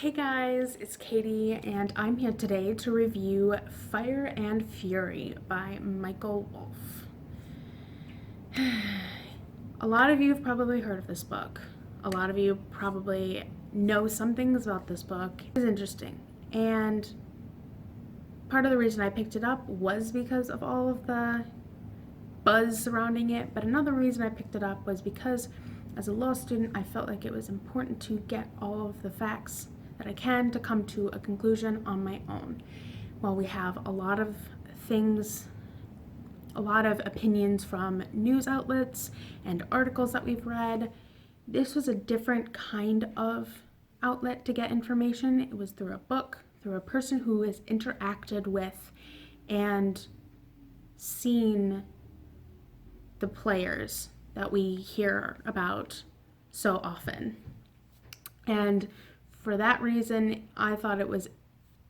Hey guys, it's Katie, and I'm here today to review Fire and Fury by Michael Wolff. A lot of you have probably heard of this book. A lot of you probably know some things about this book. It's interesting, and part of the reason I picked it up was because of all of the buzz surrounding it, but another reason I picked it up was because as a law student, I felt like it was important to get all of the facts that I can to come to a conclusion on my own. While we have a lot of things, a lot of opinions from news outlets and articles that we've read, this was a different kind of outlet to get information. It was through a book, through a person who has interacted with and seen the players that we hear about so often. And for that reason, I thought it was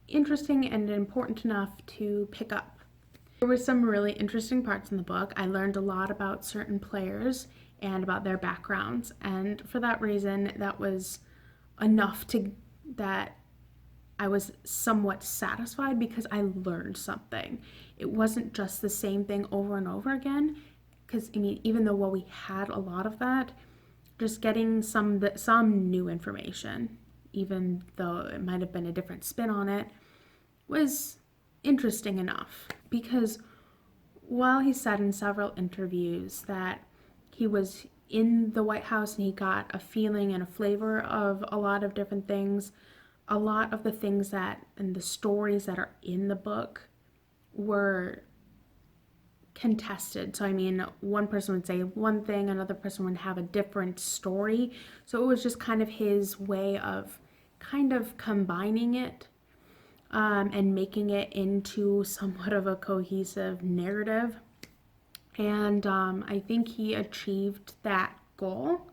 interesting and important enough to pick up. There were some really interesting parts in the book. I learned a lot about certain players and about their backgrounds, and for that reason, that was enough that I was somewhat satisfied because I learned something. It wasn't just the same thing over and over again, because even though we had a lot of that, just getting some new information, even though it might have been a different spin on it, was interesting enough. Because while he said in several interviews that he was in the White House and he got a feeling and a flavor of a lot of different things, a lot of the things that and the stories that are in the book were contested. So one person would say one thing, another person would have a different story. So it was just kind of his way of kind of combining it and making it into somewhat of a cohesive narrative. And I think he achieved that goal.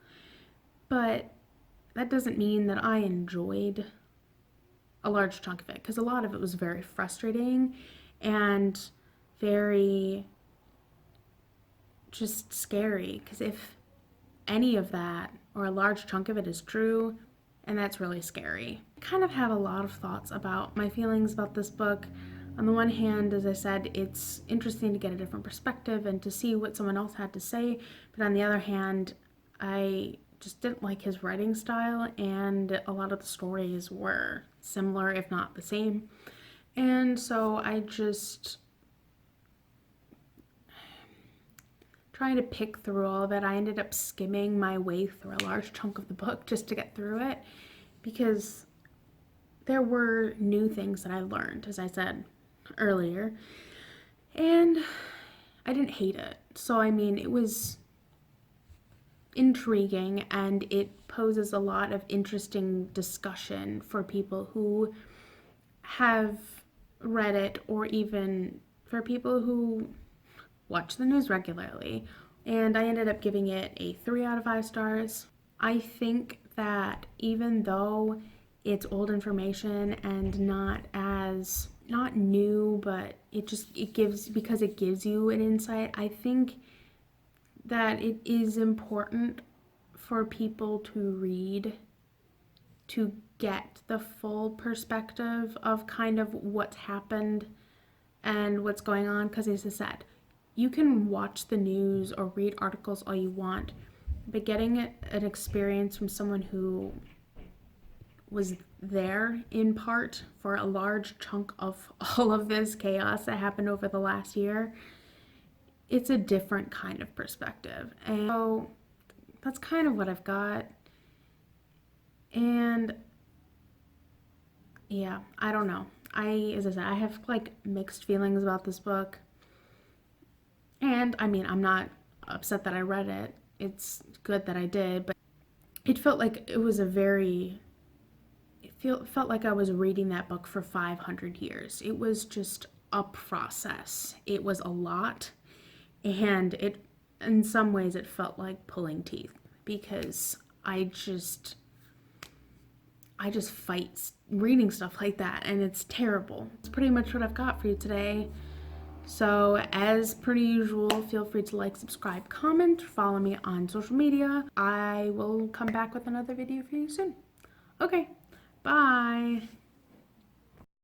But that doesn't mean that I enjoyed a large chunk of it, because a lot of it was very frustrating and very just scary, because if any of that or a large chunk of it is true, and that's really scary. I kind of have a lot of thoughts about my feelings about this book. On the one hand, as I said, it's interesting to get a different perspective and to see what someone else had to say, but on the other hand, I just didn't like his writing style, and a lot of the stories were similar, if not the same. And so I just trying to pick through all of it. I ended up skimming my way through a large chunk of the book just to get through it, because there were new things that I learned, as I said earlier, and I didn't hate it. So it was intriguing, and it poses a lot of interesting discussion for people who have read it, or even for people who watch the news regularly. And I ended up giving it a 3 out of 5 stars. I think that even though it's old information and not new, but it gives you an insight, I think that it is important for people to read to get the full perspective of kind of what's happened and what's going on. Because as I said, you can watch the news or read articles all you want, but getting an experience from someone who was there in part for a large chunk of all of this chaos that happened over the last year, it's a different kind of perspective. And so that's kind of what I've got. And yeah, I don't know. As I said, I have mixed feelings about this book. And I'm not upset that I read it. It's good that I did, but it felt like it was felt like I was reading that book for 500 years. It was just a process. It was a lot, and in some ways it felt like pulling teeth, because I just fight reading stuff like that, and it's terrible. It's pretty much what I've got for you today. So as per usual, feel free to like, subscribe, comment, follow me on social media. I will come back with another video for you soon. Okay, Bye.